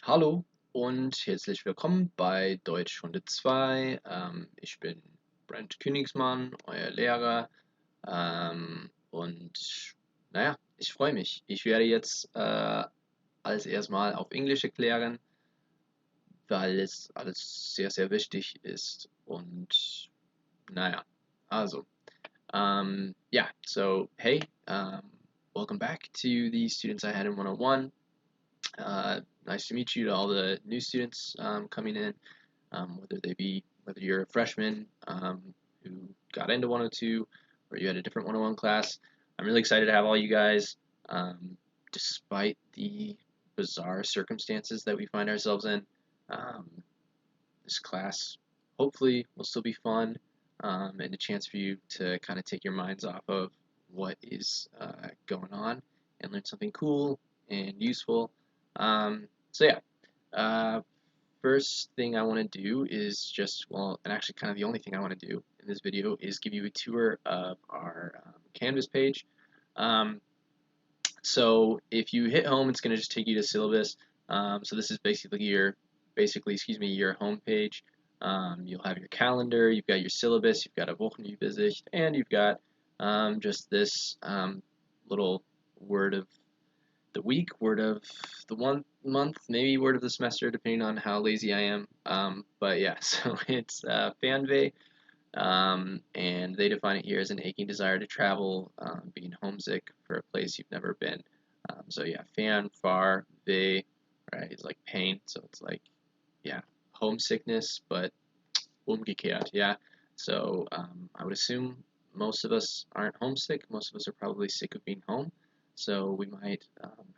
Hallo und herzlich willkommen bei Deutschstunde 2. Ich bin Brent Königsmann, euer Lehrer. Und naja, ich freue mich. Ich werde jetzt alles erstmal auf Englisch erklären, weil es alles sehr, sehr wichtig ist. Und naja, also, yeah, so hey, welcome back to the students I had in 101. Nice to meet you to all the new students coming in, whether you're a freshman who got into 102 or you had a different 101 class. I'm really excited to have all you guys, despite the bizarre circumstances that we find ourselves in. Um, this class hopefully will still be fun and a chance for you to kind of take your minds off of what is going on and learn something cool and useful. So yeah, uh, first thing I want to do is and actually kind of the only thing I want to do in this video is give you a tour of our Canvas page. Um, so if you hit home, it's going to just take you to syllabus. So this is your home page. You'll have your calendar, you've got your syllabus, you've got a Wochenübersicht, and you've got just this little word of the week, word of the 1 month, maybe word of the semester, depending on how lazy I am. But yeah, so it's Fanve, and they define it here as an aching desire to travel, being homesick for a place you've never been. So yeah, fan, far, ve, right, is like pain, so it's like, yeah, homesickness, but umgekehrt, yeah. So I would assume most of us aren't homesick. Most of us are probably sick of being home. So we might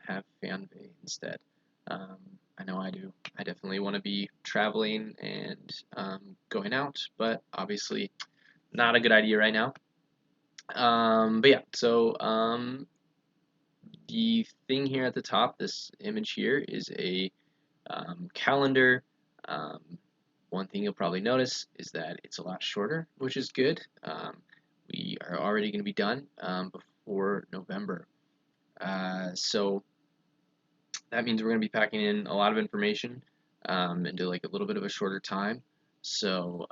have Fanvey instead. Um, I know I do. I definitely want to be traveling and going out, but obviously not a good idea right now. But yeah, so the thing here at the top, this image here, is a calendar. Um, One thing you'll probably notice is that it's a lot shorter, which is good. We are already going to be done before November. So that means we're going to be packing in a lot of information into like a little bit of a shorter time. So,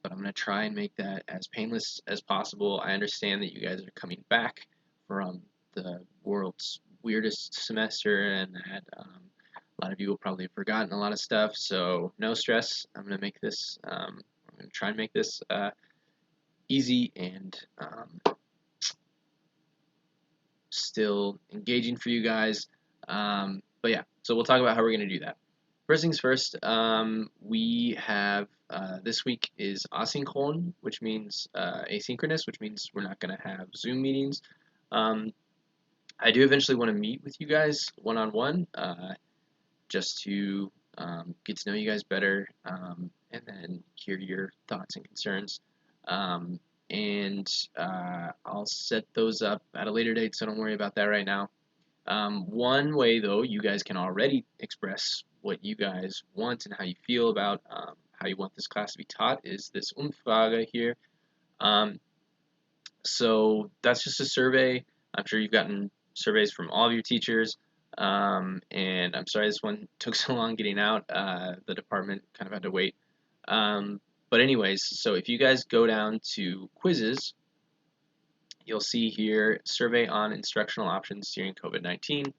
but I'm going to try and make that as painless as possible. I understand that you guys are coming back from the world's weirdest semester and that a lot of you will probably have forgotten a lot of stuff. So no stress. I'm going to try and make this easy and still engaging for you guys. But yeah, so we'll talk about how we're going to do that. First things first, we have this week is asynchron, which means asynchronous, which means we're not going to have Zoom meetings. I do eventually want to meet with you guys one-on-one, just to get to know you guys better and then hear your thoughts and concerns. Um, and I'll set those up at a later date, so don't worry about that right now. One way, though, you guys can already express what you guys want and how you feel about how you want this class to be taught is this Umfrage here. Um, so that's just a survey. I'm sure you've gotten surveys from all of your teachers. And I'm sorry this one took so long getting out. The department kind of had to wait. But anyways, so if you guys go down to quizzes, you'll see here survey on instructional options during COVID-19.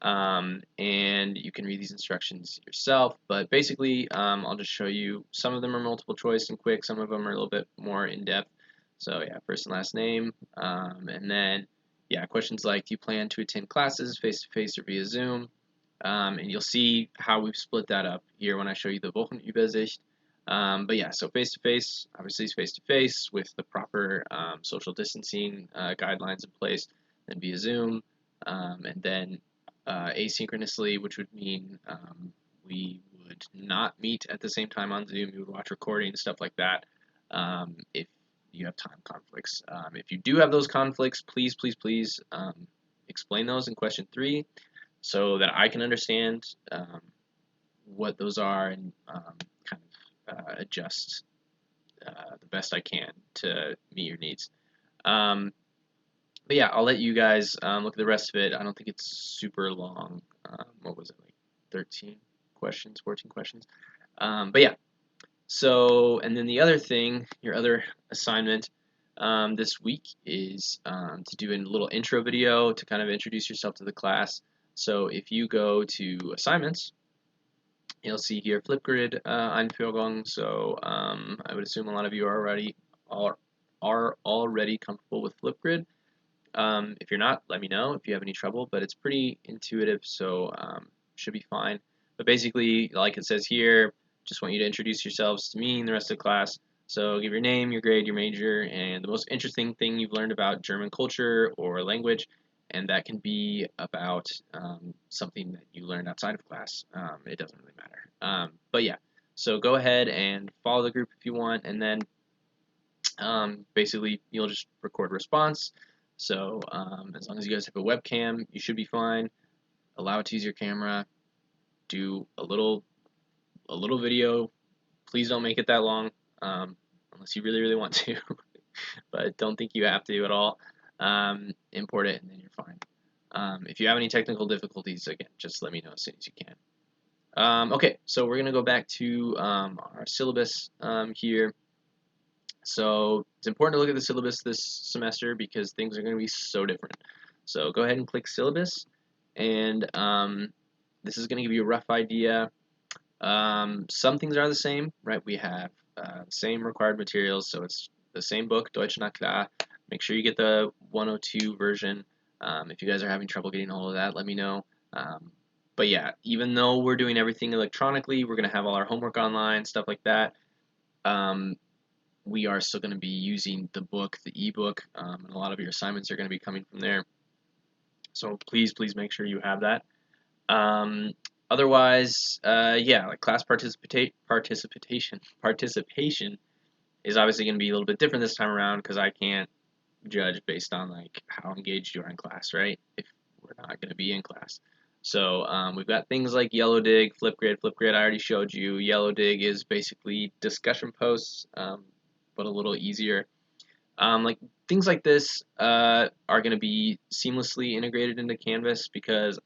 And you can read these instructions yourself, but basically I'll just show you. Some of them are multiple choice and quick, some of them are a little bit more in-depth. So yeah, first and last name, and then yeah, questions like do you plan to attend classes face-to-face or via Zoom? And you'll see how we've split that up here when I show you the Wochenübersicht. But yeah, so face-to-face, obviously is face-to-face with the proper social distancing guidelines in place, then via Zoom, and then asynchronously, which would mean we would not meet at the same time on Zoom. We would watch recordings, stuff like that, if you have time conflicts. If you do have those conflicts, please, please, please explain those in question 3 so that I can understand what those are and kind of adjust the best I can to meet your needs. But yeah, I'll let you guys look at the rest of it. I don't think it's super long. What was it, like 13 questions, 14 questions. But yeah, so, and then the other thing, your other assignment this week is to do a little intro video to kind of introduce yourself to the class. So if you go to assignments, you'll see here Flipgrid Einführung. So I would assume a lot of you are already comfortable with Flipgrid. If you're not, let me know if you have any trouble, but it's pretty intuitive, so should be fine. But basically, like it says here, just want you to introduce yourselves to me and the rest of the class. So give your name, your grade, your major, and the most interesting thing you've learned about German culture or language, and that can be about something that you learned outside of class. It doesn't really matter. But yeah, so go ahead and follow the group if you want, and then basically you'll just record a response. So as long as you guys have a webcam, you should be fine. Allow it to use your camera. Do a little video. Please don't make it that long, unless you really want to. But don't think you have to at all. Import it and then you're fine. If you have any technical difficulties, again, just let me know as soon as you can. Okay, so we're gonna go back to our syllabus here. So it's important to look at the syllabus this semester because things are going to be so different. So go ahead and click syllabus, and this is going to give you a rough idea. Some things are the same, right? We have the same required materials, so it's the same book, Deutsch na klar. Make sure you get the 102 version. If you guys are having trouble getting a hold of that, let me know. But yeah, even though we're doing everything electronically, we're going to have all our homework online, stuff like that. We are still going to be using the book, the ebook, and a lot of your assignments are going to be coming from there. So please make sure you have that. Otherwise, yeah, like class participation is obviously going to be a little bit different this time around because I can't judge based on like how engaged you are in class, right? If we're not going to be in class. So we've got things like Yellow Dig, Flipgrid. Flipgrid I already showed you. Yellow Dig is basically discussion posts, but a little easier. Like things like this are going to be seamlessly integrated into Canvas because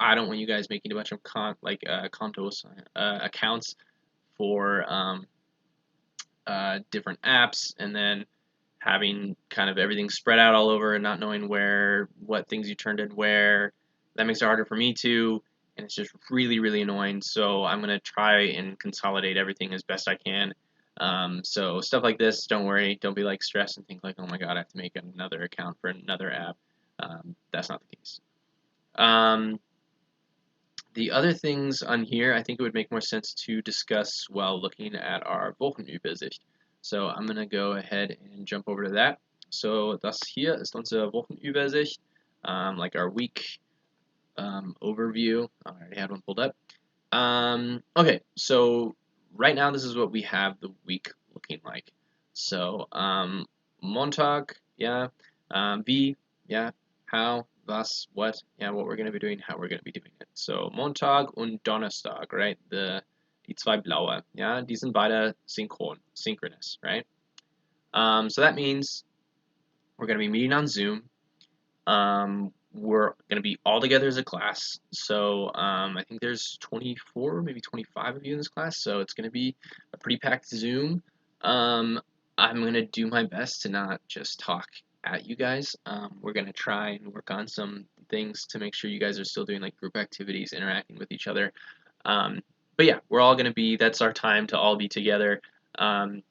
I don't want you guys making a bunch of contos, accounts for different apps and then having kind of everything spread out all over and not knowing what things you turned in where. That makes it harder for me too, and it's just really annoying. So I'm gonna try and consolidate everything as best I can. So stuff like this, don't worry, don't be like stressed and think like, oh my god, I have to make another account for another app. That's not the case. The other things on here, I think it would make more sense to discuss while looking at our Wochenübersicht. So I'm going to go ahead and jump over to that. So das hier ist unsere Wochenübersicht, like our week overview. I already had one pulled up. Okay, so right now this is what we have the week looking like. So Montag, yeah, wie, yeah, how, was, what, yeah, what we're going to be doing, how we're going to be doing it. So Montag und Donnerstag, right? Die zwei blaue, yeah, die sind beide synchronous, right? So that means we're going to be meeting on Zoom. We're going to be all together as a class. So I think there's 24, maybe 25 of you in this class. So it's going to be a pretty packed Zoom. I'm going to do my best to not just talk at you guys. We're going to try and work on some things to make sure you guys are still doing like group activities, interacting with each other. But yeah, we're all going to be, that's our time to all be together. And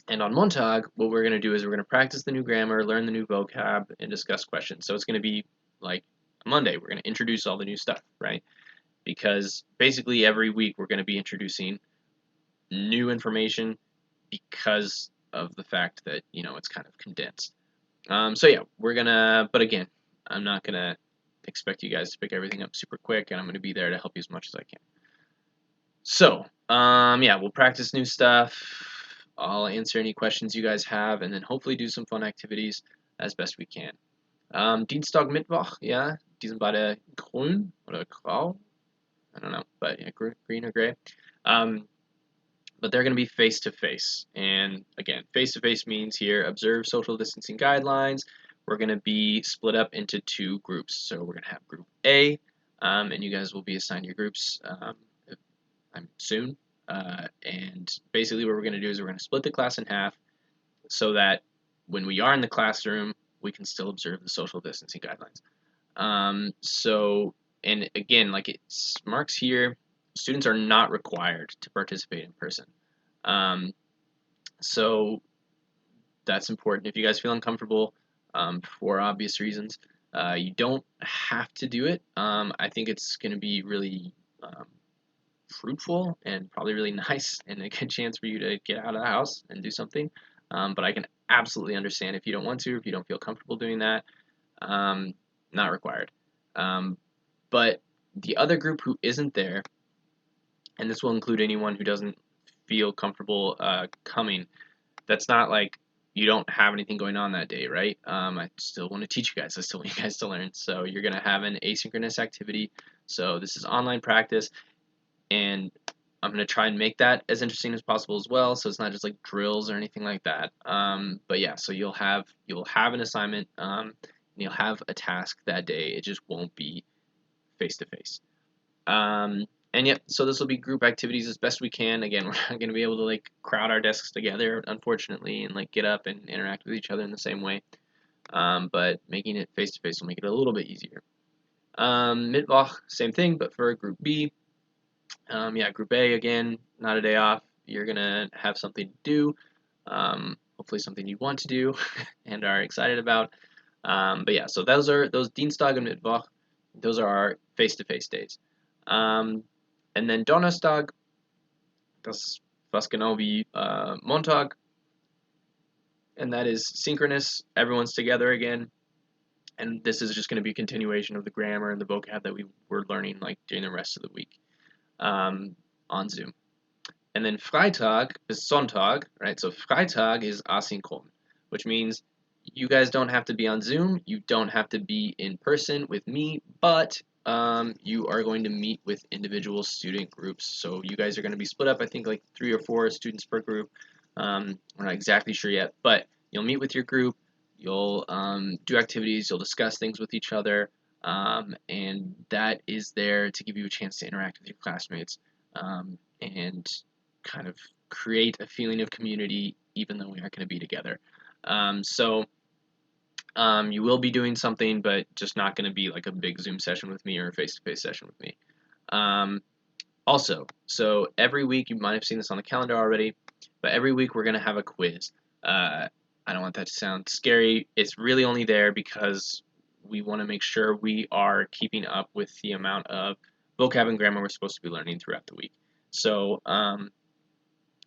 on Montag, what we're going to do is we're going to practice the new grammar, learn the new vocab, and discuss questions. So it's going to be like Monday. We're going to introduce all the new stuff, right? Because basically every week we're going to be introducing new information because of the fact that, you know, it's kind of condensed. So yeah, we're going to, but again, I'm not going to expect you guys to pick everything up super quick, and I'm going to be there to help you as much as I can. So, yeah, we'll practice new stuff. I'll answer any questions you guys have, and then hopefully do some fun activities as best we can. Dienstag, Mittwoch, yeah, die sind beide grün oder grau. I don't know, but yeah, green or gray. But they're going to be face-to-face. And again, face-to-face means here, observe social distancing guidelines. We're going to be split up into two groups. So we're going to have group A, and you guys will be assigned your groups soon. And basically, what we're going to do is we're going to split the class in half so that when we are in the classroom, we can still observe the social distancing guidelines. And again, like it marks here, students are not required to participate in person. Um, so that's important. If you guys feel uncomfortable, for obvious reasons, you don't have to do it. I think it's going to be really fruitful and probably really nice and a good chance for you to get out of the house and do something. But I can absolutely understand if you don't want to, if you don't feel comfortable doing that. Um, Not required. Um, but the other group who isn't there, and this will include anyone who doesn't feel comfortable coming, that's not like you don't have anything going on that day, right? I still want to teach you guys. I still want you guys to learn. So you're going to have an asynchronous activity. So this is online practice, and I'm going to try and make that as interesting as possible as well. So it's not just like drills or anything like that. But yeah, so you'll have an assignment, and you'll have a task that day. It just won't be face to face. And yep, so this will be group activities as best we can. Again, we're not going to be able to like crowd our desks together, unfortunately, and like get up and interact with each other in the same way. But making it face to face will make it a little bit easier. Mittwoch, same thing, but for group B. Yeah, group A, again, not a day off. You're going to have something to do, hopefully something you want to do and are excited about. But yeah, so those Dienstag and Mittwoch, those are our face-to-face days. And then Donnerstag, das ist fast genau wie Montag, and that is synchronous. Everyone's together again, and this is just going to be a continuation of the grammar and the vocab that we were learning like during the rest of the week on Zoom. And then Freitag is Sonntag, right? So Freitag is asynchron, which means you guys don't have to be on Zoom. You don't have to be in person with me, but you are going to meet with individual student groups. So you guys are going to be split up, I think, like 3 or 4 students per group. We're not exactly sure yet, but you'll meet with your group. You'll do activities. You'll discuss things with each other. And that is there to give you a chance to interact with your classmates and kind of create a feeling of community, even though we aren't going to be together. You will be doing something, but just not going to be like a big Zoom session with me or a face-to-face session with me. Also, so every week, you might have seen this on the calendar already, but every week we're going to have a quiz. I don't want that to sound scary. It's really only there because we want to make sure we are keeping up with the amount of vocab and grammar we're supposed to be learning throughout the week. So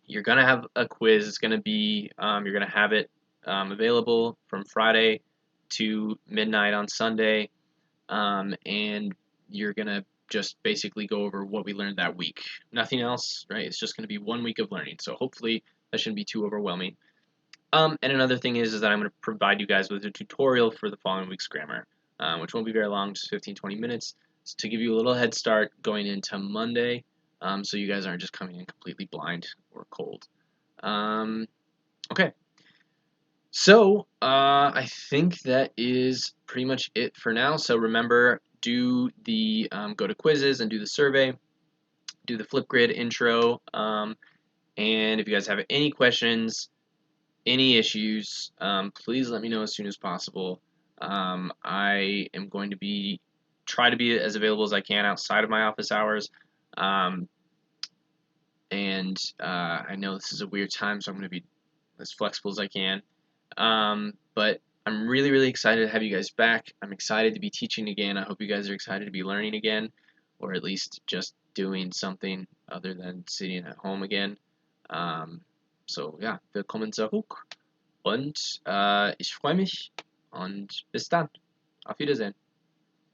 you're going to have a quiz. It's going to be, you're going to have it available from Friday to midnight on Sunday, and you're going to just basically go over what we learned that week. Nothing else, right? It's just going to be 1 week of learning, so hopefully that shouldn't be too overwhelming. And another thing is that I'm going to provide you guys with a tutorial for the following week's grammar, which won't be very long, just 15-20 minutes, to give you a little head start going into Monday, so you guys aren't just coming in completely blind or cold. Okay. So, I think that is pretty much it for now. So remember, do the go to quizzes and do the survey, do the Flipgrid intro, and if you guys have any questions, any issues, please let me know as soon as possible. I am going to try to be as available as I can outside of my office hours. And I know this is a weird time, so I'm going to be as flexible as I can. But I'm really, really excited to have you guys back. I'm excited to be teaching again. I hope you guys are excited to be learning again, or at least just doing something other than sitting at home again. So ja, willkommen zurück und ich freue mich und bis dann. Auf Wiedersehen.